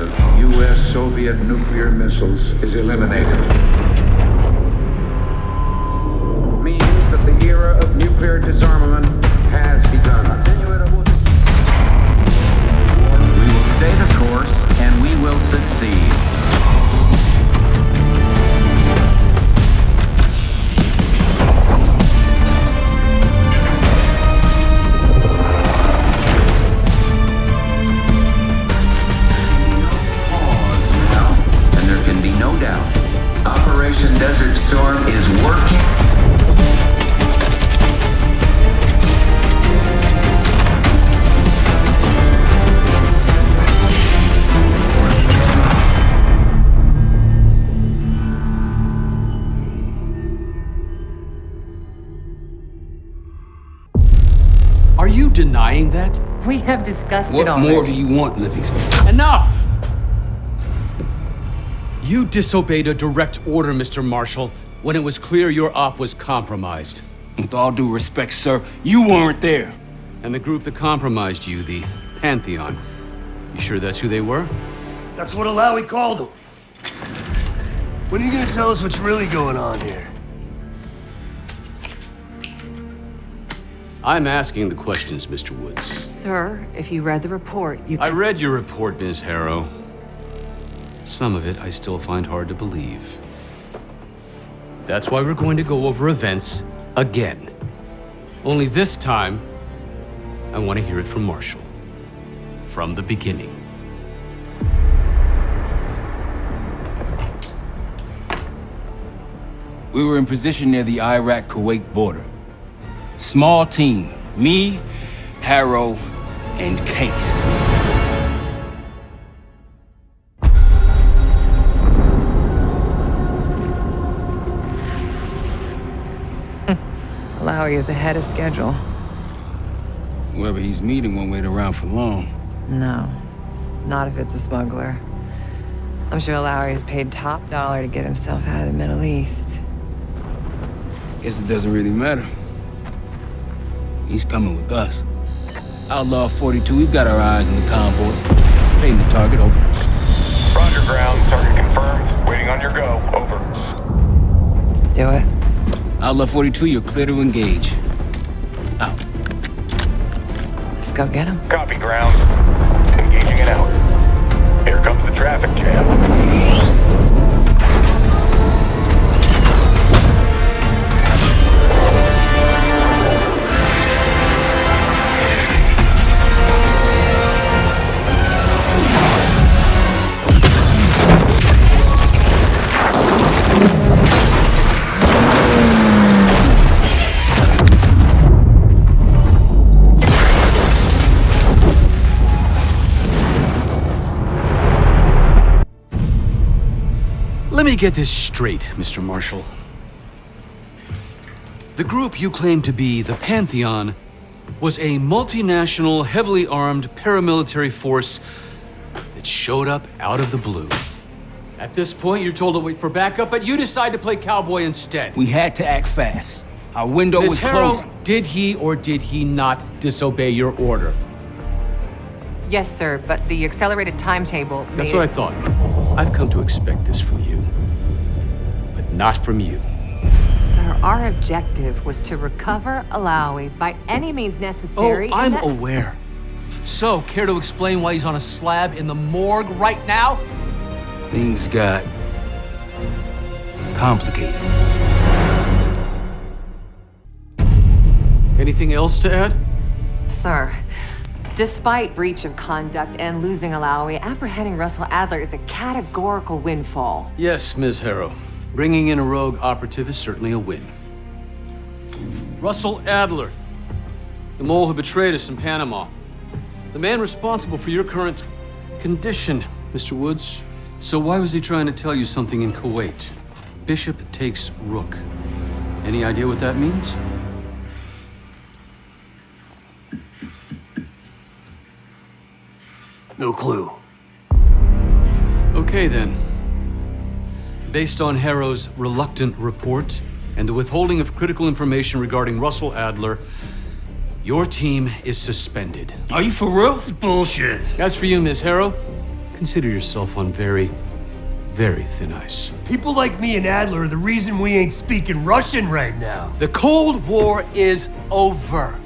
of U.S.-Soviet nuclear missiles is eliminated. Means that the era of nuclear disarmament has begun. We will stay the course, and we will succeed. And there can be no doubt. Operation Desert Storm is working. Are you denying that? We have discussed it What already. more do you want, Livingston? Enough! You disobeyed a direct order, Mr. Marshall, when it was clear your op was compromised. With all due respect, sir, you weren't there. And the group that compromised you, the Pantheon, you sure that's who they were? That's what Alawi called him. When are you gonna tell us what's really going on here? I'm asking the questions, Mr. Woods. Sir, if you read the report, you I read your report, Ms. Harrow. Some of it I still find hard to believe. That's why we're going to go over events again. Only this time, I want to hear it from Marshall. From the beginning. We were in position near the Iraq-Kuwait border. Small team, me, Harrow, and Case. Alawi is ahead of schedule. Whoever he's meeting won't wait around for long. No, not if it's a smuggler. I'm sure Alawi is paid top dollar to get himself out of the Middle East. Guess it doesn't really matter. He's coming with us. Outlaw 42, we've got our eyes on the convoy. Paying the target, over. Roger, ground. Target confirmed. Waiting on your go. Over. Do it. Outlaw 42, you're clear to engage. Out. Let's go get him. Copy, ground. Engaging it out. Here comes the traffic jam. Let me get this straight, Mr. Marshall. The group you claim to be the Pantheon was a multinational, heavily armed paramilitary force that showed up out of the blue. At this point, you're told to wait for backup, but you decide to play cowboy instead. We had to act fast. Our window Ms. was Harrow, closing. did he or did he not disobey your order? Yes, sir, but the accelerated timetable That's what I thought. I've come to expect this from you, but not from you. Sir, our objective was to recover Alawi by any means necessary. Oh, I'm and that- aware. So, care to explain why he's on a slab in the morgue right now? Things got complicated. Anything else to add? Sir, despite breach of conduct and losing Alawi, apprehending Russell Adler is a categorical windfall. Yes, Ms. Harrow. Bringing in a rogue operative is certainly a win. Russell Adler, the mole who betrayed us in Panama. The man responsible for your current condition, Mr. Woods. So why was he trying to tell you something in Kuwait? Bishop takes Rook. Any idea what that means? No clue. Okay, then. Based on Harrow's reluctant report and the withholding of critical information regarding Russell Adler, your team is suspended. Are you for real? Bullshit. As for you, Ms. Harrow, consider yourself on very, very thin ice. People like me and Adler are the reason we ain't speaking Russian right now. The Cold War is over,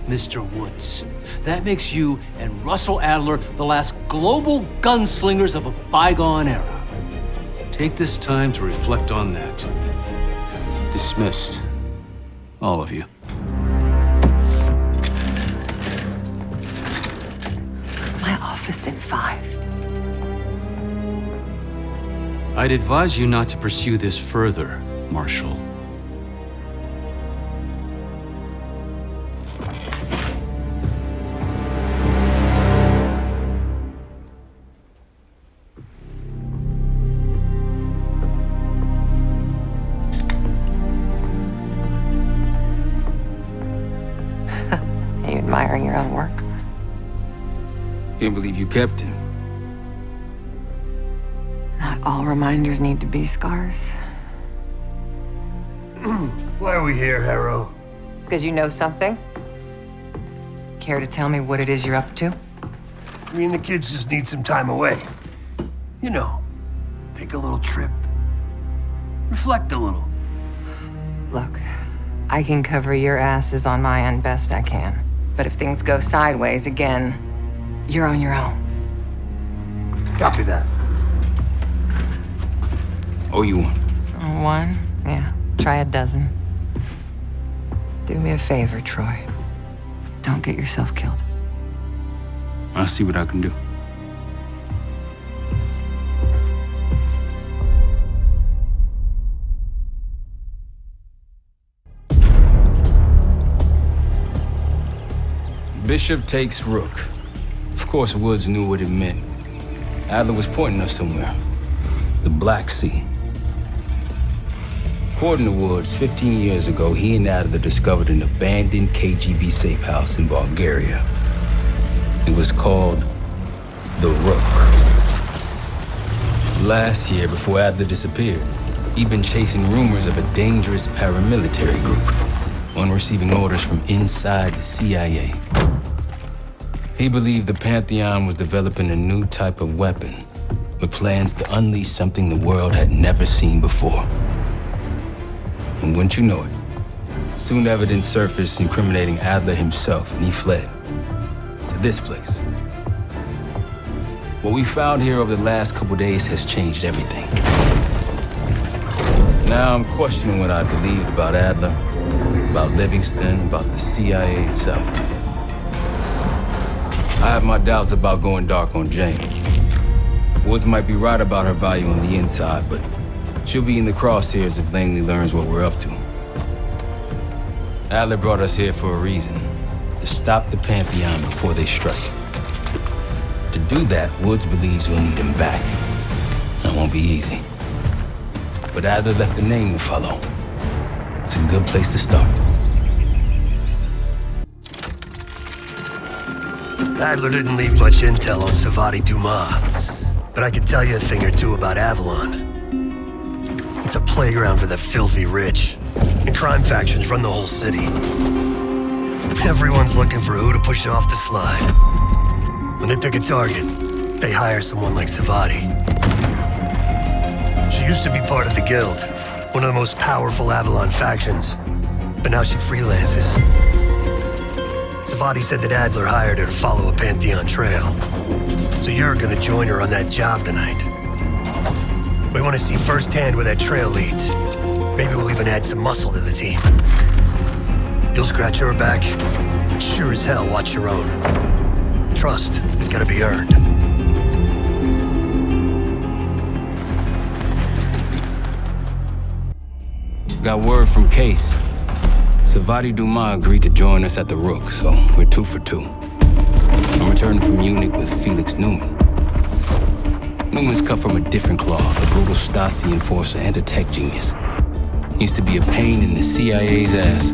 Mr. Woods. That makes you and Russell Adler the last global gunslingers of a bygone era. Take this time to reflect on that. Dismissed. All of you. My office in 5. I'd advise you not to pursue this further, Marshal. Are you admiring your own work? Can't believe you kept him. Not all reminders need to be scars. Why are we here, Harrow? Because you know something? Care to tell me what it is you're up to? Me and the kids just need some time away. You know, take a little trip. Reflect a little. Look, I can cover your asses on my end best I can. But if things go sideways again, you're on your own. Copy that. Oh, you want? One? Yeah. Try a dozen. Do me a favor, Troy. Don't get yourself killed. I'll see what I can do. Bishop takes Rook. Of course, Woods knew what it meant. Adler was pointing us somewhere. The Black Sea. According to Woods, 15 years ago, he and Adler discovered an abandoned KGB safe house in Bulgaria. It was called the Rook. Last year, before Adler disappeared, he'd been chasing rumors of a dangerous paramilitary group, one receiving orders from inside the CIA. He believed the Pantheon was developing a new type of weapon, with plans to unleash something the world had never seen before. And wouldn't you know it, soon evidence surfaced incriminating Adler himself, and he fled to this place. What we found here over the last couple days has changed everything. Now I'm questioning what I believed about Adler, about Livingston, about the CIA itself. I have my doubts about going dark on Jane. Woods might be right about her value on the inside, but she'll be in the crosshairs if Langley learns what we're up to. Adler brought us here for a reason, to stop the Pantheon before they strike. To do that, Woods believes we'll need him back. That won't be easy. But Adler left a name to follow. It's a good place to start. Adler didn't leave much intel on Savati Dumas, but I can tell you a thing or two about Avalon. It's a playground for the filthy rich, and crime factions run the whole city. Everyone's looking for who to push off the slide. When they pick a target, they hire someone like Savati. She used to be part of the Guild, one of the most powerful Avalon factions, but now she freelances. Savati said that Adler hired her to follow a Pantheon trail. So you're gonna join her on that job tonight. We want to see firsthand where that trail leads. Maybe we'll even add some muscle to the team. You'll scratch her back, but sure as hell watch your own. Trust has gotta be earned. Got word from Case. Savati Dumas agreed to join us at the Rook, so we're 2 for 2. I'm returning from Munich with Felix Newman. Newman's cut from a different cloth, a brutal Stasi enforcer and a tech genius. He used to be a pain in the CIA's ass.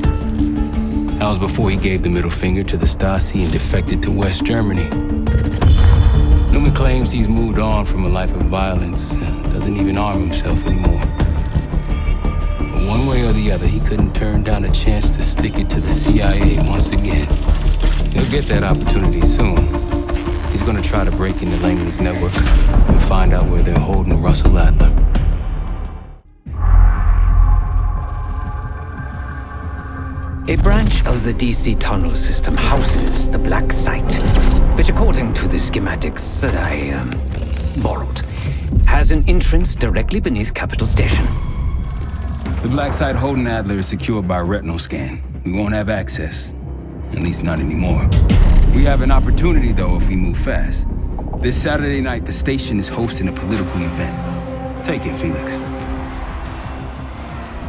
That was before he gave the middle finger to the Stasi and defected to West Germany. Newman claims he's moved on from a life of violence and doesn't even arm himself anymore. But one way or the other, he couldn't turn down a chance to stick it to the CIA once again. He'll get that opportunity soon. He's gonna try to break into Langley's network and find out where they're holding Russell Adler. A branch of the DC tunnel system houses the Black Site, which according to the schematics that I borrowed, has an entrance directly beneath Capital Station. The Black Site holding Adler is secured by retinal scan. We won't have access. At least not anymore. We have an opportunity, though, if we move fast. This Saturday night, the station is hosting a political event. Take it, Felix.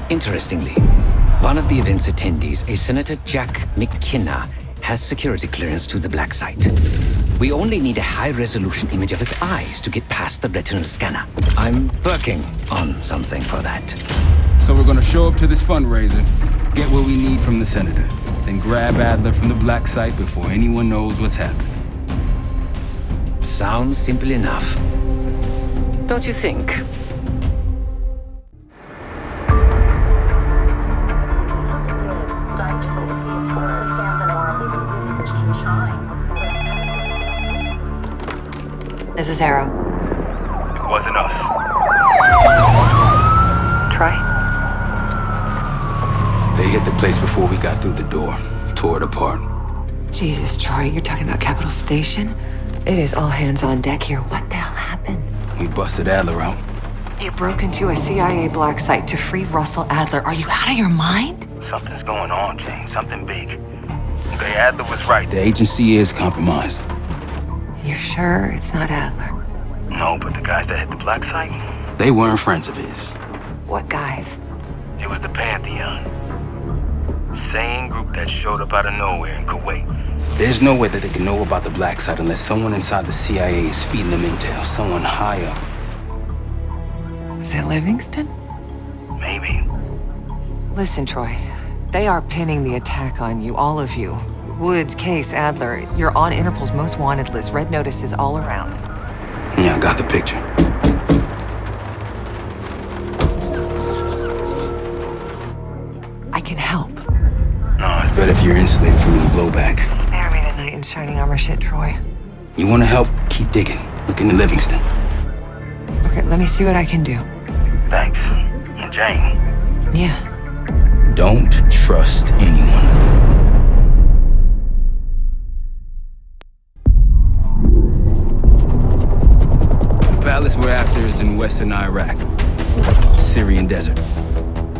Interestingly, one of the event's attendees, a Senator Jack McKenna, has security clearance to the Black Site. We only need a high-resolution image of his eyes to get past the retinal scanner. I'm working on something for that. So we're gonna show up to this fundraiser, get what we need from the Senator, then grab Adler from the Black Site before anyone knows what's happened. Sounds simple enough. Don't you think? This is Harrow. It wasn't us. Troy? They hit the place before we got through the door, tore it apart. Jesus, Troy, you're talking about Capital Station? It is all hands on deck here. What the hell happened? We busted Adler out. You broke into a CIA Black Site to free Russell Adler. Are you out of your mind? Something's going on, James. Something big. Okay, Adler was right. The agency is compromised. You're sure it's not Adler? No, but the guys that hit the Black Site, They weren't friends of his. What guys? it was the Pantheon. Same group that showed up out of nowhere in Kuwait. There's no way that they can know about the Black Site unless someone inside the CIA is feeding them intel, someone high up. Is it Livingston? Maybe. Listen, Troy. They are pinning the attack on you, all of you. Woods, Case, Adler. You're on Interpol's most wanted list. Red notices all around. Yeah, I got the picture. I can help. No, it's But if you're insulated from any blowback, Spare me tonight in shining armor shit, Troy. you want to help, keep digging. Look into Livingston. Okay, let me see what I can do. thanks. And Jane. Yeah. Don't trust anyone. The palace we're after is in western Iraq, Syrian desert.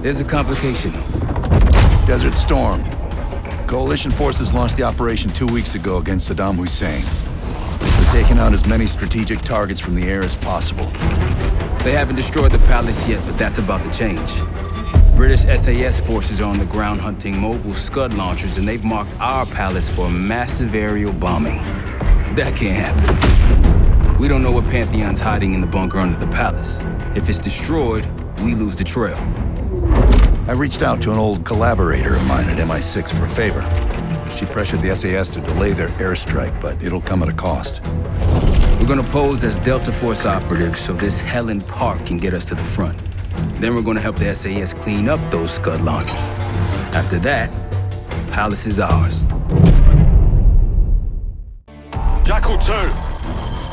There's a complication, though. Desert Storm. Coalition forces launched the operation 2 weeks ago against Saddam Hussein. We're taking out as many strategic targets from the air as possible. They haven't destroyed the palace yet, but that's about to change. British SAS forces are on the ground hunting mobile Scud launchers, and they've marked our palace for a massive aerial bombing. That can't happen. We don't know what Pantheon's hiding in the bunker under the palace. If it's destroyed, we lose the trail. I reached out to an old collaborator of mine at MI6 for a favor. She pressured the SAS to delay their airstrike, but it'll come at a cost. We're gonna pose as Delta Force operatives so this Helen Park can get us to the front. Then we're gonna help the SAS clean up those Scud launchers. After that, palace is ours. Jackal 2,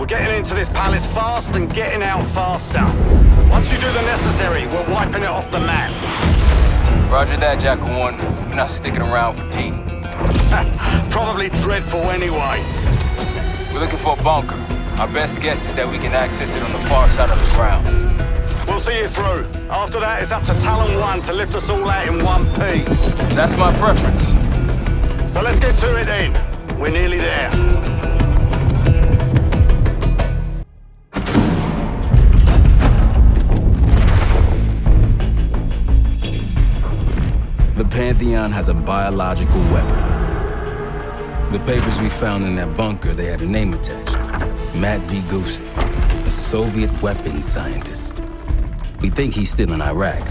we're getting into this palace fast and getting out faster. Once you do the necessary, we're wiping it off the map. Roger that, Jackal 1. We're not sticking around for tea. Probably dreadful anyway. We're looking for a bunker. Our best guess is that we can access it on the far side of the grounds. We'll see you through. After that, it's up to Talon 1 to lift us all out in one piece. That's my preference. So let's get to it then. We're nearly there. The Pantheon has a biological weapon. The papers we found in that bunker, they had a name attached. Matt V. Gusev, a Soviet weapons scientist. We think he's still in Iraq,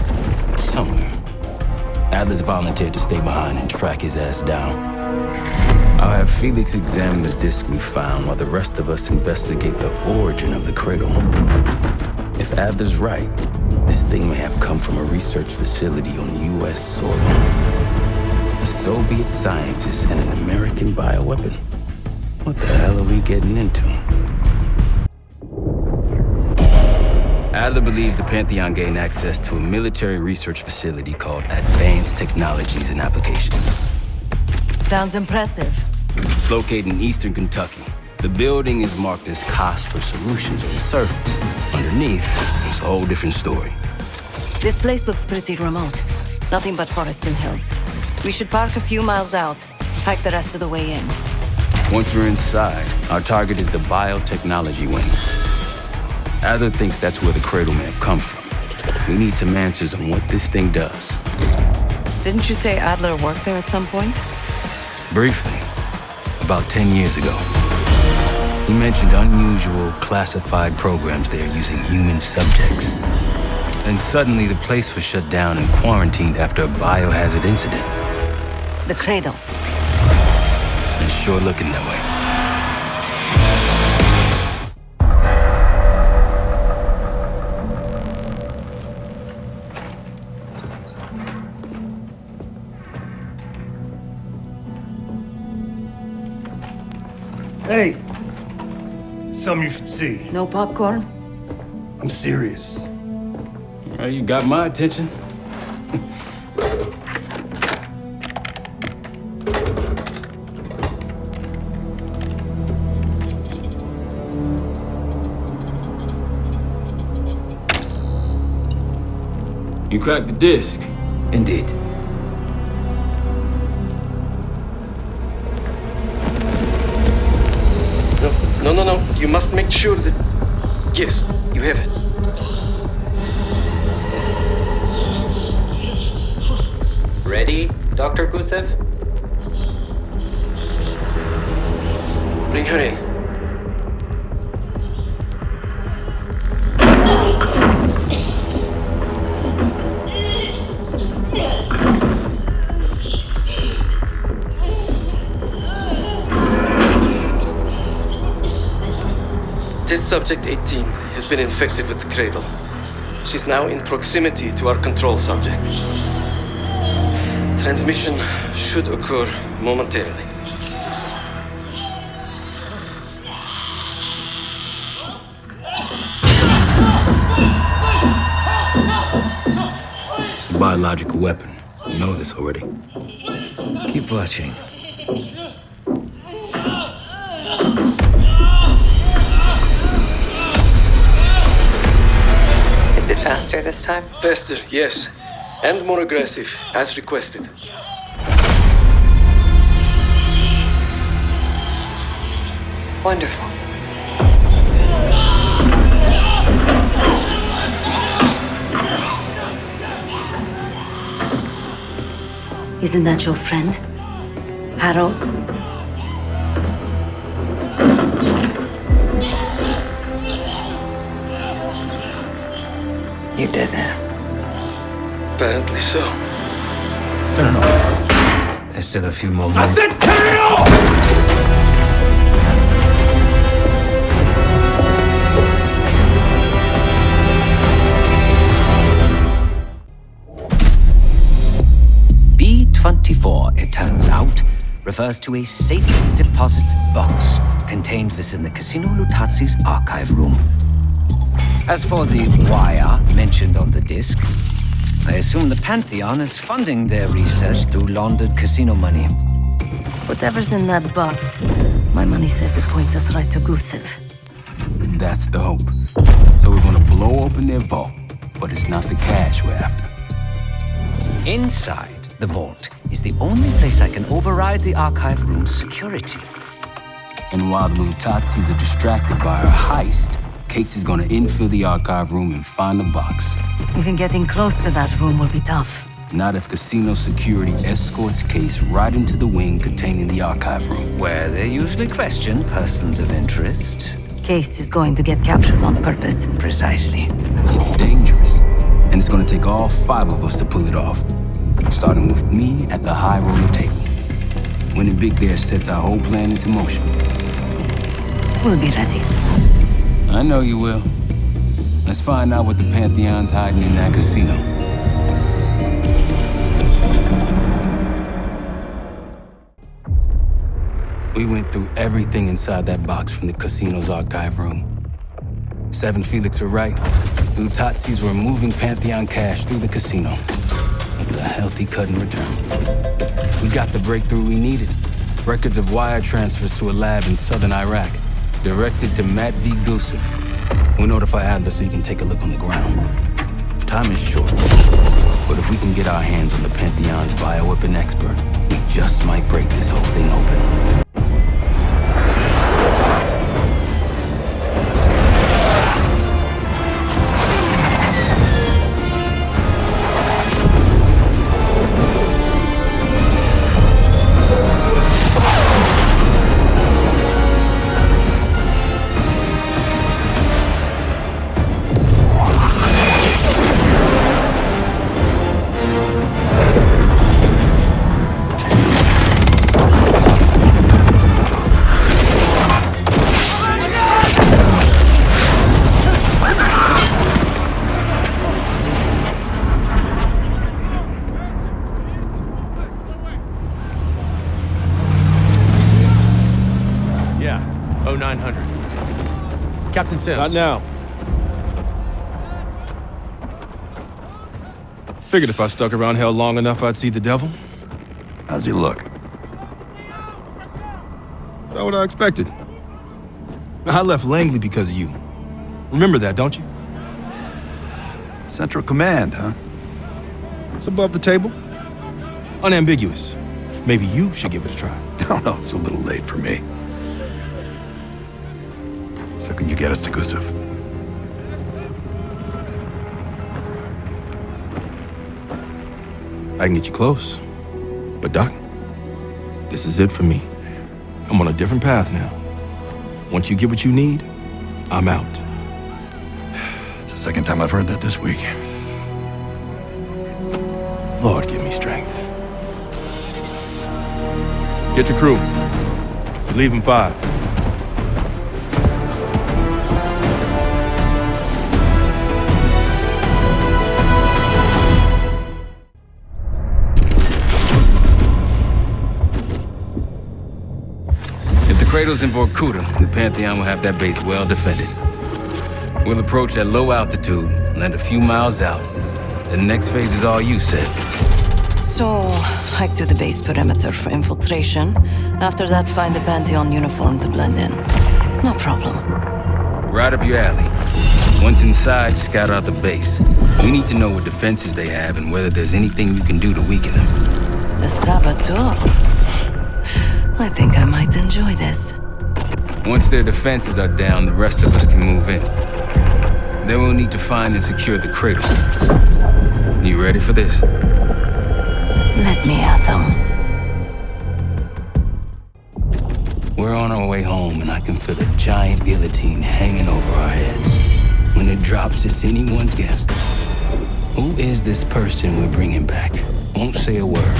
somewhere. Adler's volunteered to stay behind and track his ass down. I'll have Felix examine the disc we found while the rest of us investigate the origin of the cradle. If Adler's right, this thing may have come from a research facility on U.S. soil. A Soviet scientist and an American bioweapon. What the hell are we getting into? Adler believed the Pantheon gained access to a military research facility called Advanced Technologies and Applications. Sounds impressive. It's located in eastern Kentucky. The building is marked as Cosper Solutions on the surface. Underneath, it's a whole different story. This place looks pretty remote. Nothing but forests and hills. We should park a few miles out, hike the rest of the way in. Once we're inside, our target is the biotechnology wing. Adler thinks that's where the Cradle may have come from. We need some answers on what this thing does. Didn't you say Adler worked there at some point? Briefly, about 10 years ago. He mentioned unusual, classified programs there using human subjects. Then suddenly the place was shut down and quarantined after a biohazard incident. The Cradle. It's sure looking that way. Hey! Something you should see. No popcorn? I'm serious. Well, you got my attention. You cracked the disc. Indeed. No. You must make sure that... Yes, you have it. Ready, Dr. Gusev? Bring her in. Test subject 18 has been infected with the Cradle. She's now in proximity to our control subject. Transmission should occur momentarily. It's a biological weapon. You know this already. Keep watching. Is it faster this time? Faster, yes. And more aggressive, as requested. Wonderful. Isn't that your friend? Harrow? You did it. Apparently so. Turn it off. There's still a few more minutes. I said turn it off! B-24, it turns out, refers to a safe deposit box contained within the Casino Lutazzi's archive room. As for the wire mentioned on the disc, I assume the Pantheon is funding their research through laundered casino money. Whatever's in that box, my money says it points us right to Gusev. That's the hope. So we're gonna blow open their vault, but it's not the cash we're after. Inside the vault is the only place I can override the archive room's security. And while the Lutazzis are distracted by our heist, Case is gonna infill the archive room and find the box. Even getting close to that room will be tough. Not if casino security escorts Case right into the wing containing the archive room. Where they usually question persons of interest. Case is going to get captured on purpose. Precisely. It's dangerous, and it's gonna take all 5 of us to pull it off. Starting with me at the high roller table. Winning big there sets our whole plan into motion. We'll be ready. I know you will. Let's find out what the Pantheon's hiding in that casino. We went through everything inside that box from the casino's archive room. 7 Felix were right. Utatzis were moving Pantheon cash through the casino. It was a healthy cut in return. We got the breakthrough we needed. Records of wire transfers to a lab in southern Iraq, directed to Matt V. Gusev. We'll notify Adler so he can take a look on the ground. Time is short, but if we can get our hands on the Pantheon's bioweapon expert, we just might break this whole thing open. Captain Sims. Not now. Figured if I stuck around hell long enough, I'd see the devil. How's he look? Not what I expected. I left Langley because of you. Remember that, don't you? Central Command, huh? It's above the table. Unambiguous. Maybe you should give it a try. No, no, it's a little late for me. So can you get us to Gusev? I can get you close. But Doc, this is it for me. I'm on a different path now. Once you get what you need, I'm out. It's the second time I've heard that this week. Lord, give me strength. Get your crew. Leave in 5. Cradle's in Vorkuta. The Pantheon will have that base well defended. We'll approach at low altitude, land a few miles out. The next phase is all you, Sid. So, hike to the base perimeter for infiltration. After that, find the Pantheon uniform to blend in. No problem. Right up your alley. Once inside, scout out the base. We need to know what defenses they have and whether there's anything you can do to weaken them. The Saboteur. I think I might enjoy this. Once their defenses are down, the rest of us can move in. Then we'll need to find and secure the cradle. You ready for this? Let me at them. We're on our way home, and I can feel a giant guillotine hanging over our heads. When it drops, it's anyone's guess. Who is this person we're bringing back? Won't say a word.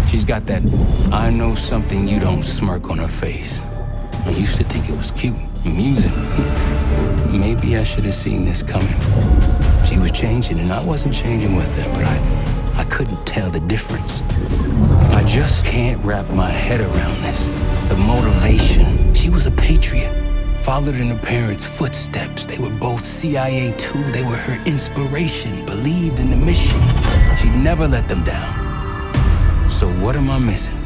She's got that I know something you don't smirk on her face. I used to think it was cute, amusing. Maybe I should have seen this coming. She was changing and I wasn't changing with her, but I couldn't tell the difference. I just can't wrap my head around this. The motivation. She was a patriot. Followed in her parents' footsteps. They were both CIA too. They were her inspiration. Believed in the mission. She'd never let them down. So what am I missing?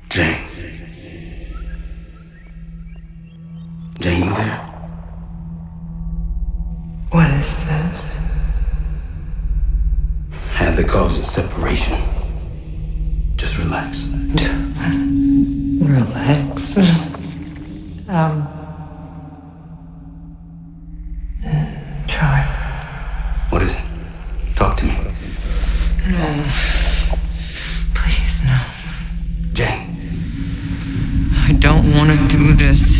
Jane. Jane, you there? What is this? Adler calls it separation. Just relax. Relax. Try. What is it? Talk to me. No. Please, no. Jane. I don't want to do this.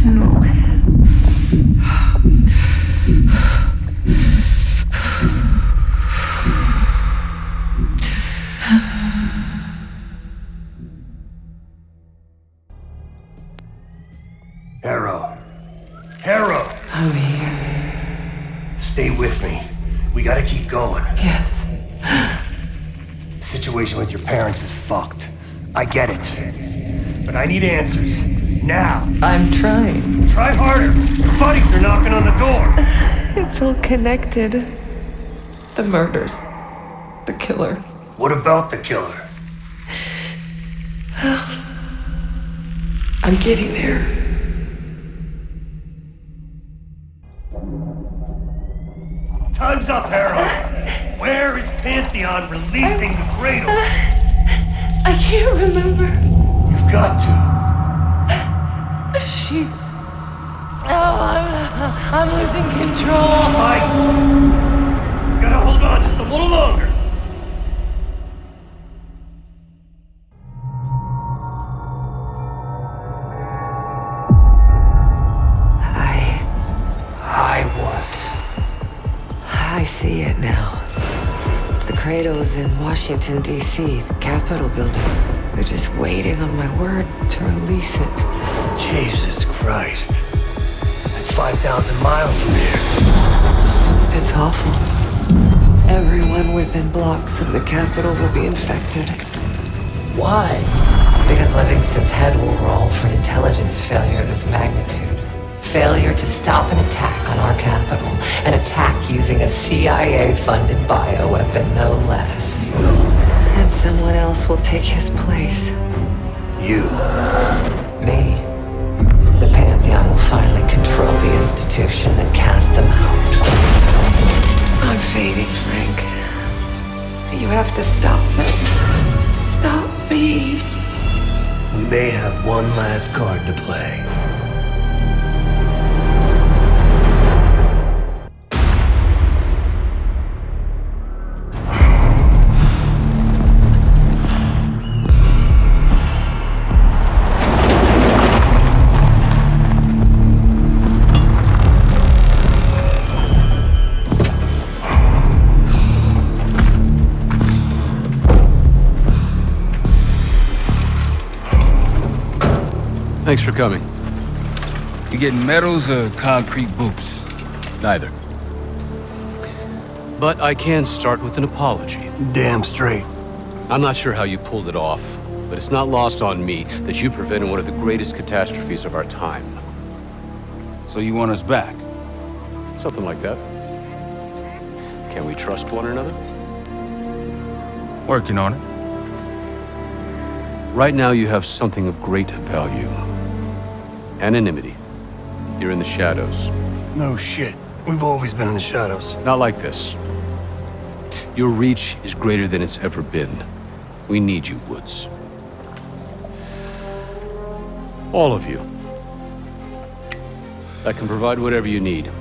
No. Harrow! I'm here. Stay with me. We gotta keep going. Yes. The situation with your parents is fucked. I get it. But I need answers. Now. I'm trying. Try harder. Your buddies are knocking on the door. It's all connected. The murders. The killer. What about the killer? I'm getting there. Time's up, Harrow. Where is Pantheon releasing the cradle? I can't remember. You've got to. She's... Oh, I'm losing control. Fight! You gotta hold on just a little longer. I see it now. The cradle's in Washington, D.C., the Capitol building. They're just waiting on my word to release it. Jesus Christ. That's 5,000 miles from here. It's awful. Everyone within blocks of the Capitol will be infected. Why? Because Livingston's head will roll for an intelligence failure of this magnitude. Failure to stop an attack on our capital. An attack using a CIA-funded bioweapon, no less. And someone else will take his place. You. Me. The Pantheon will finally control the institution that cast them out. I'm fading, Frank. You have to stop them. Stop me. We may have one last card to play. Thanks for coming. You getting medals or concrete boots? Neither. But I can start with an apology. Damn straight. I'm not sure how you pulled it off, but it's not lost on me that you prevented one of the greatest catastrophes of our time. So you want us back? Something like that. Can we trust one another? Working on it. Right now you have something of great value. Anonymity. You're in the shadows. No shit. We've always been in the shadows. Not like this. Your reach is greater than it's ever been. We need you, Woods. All of you. I can provide whatever you need.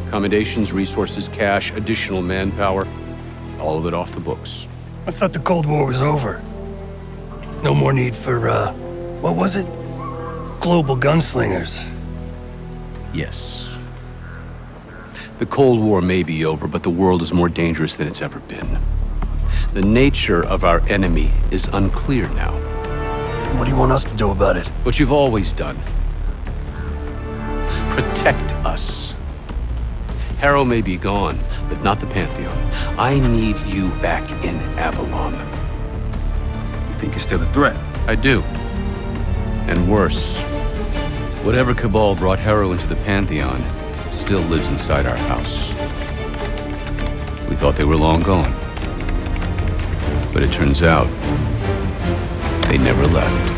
Accommodations, resources, cash, additional manpower. All of it off the books. I thought the Cold War was over. No more need for, what was it? Global gunslingers. Yes. The Cold War may be over, but the world is more dangerous than it's ever been. The nature of our enemy is unclear now. What do you want us to do about it? What you've always done. Protect us. Harrow may be gone, but not the Pantheon. I need you back in Avalon. You think it's still a threat? I do. And worse. Whatever cabal brought Harrow into the Pantheon still lives inside our house. We thought they were long gone. But it turns out, they never left.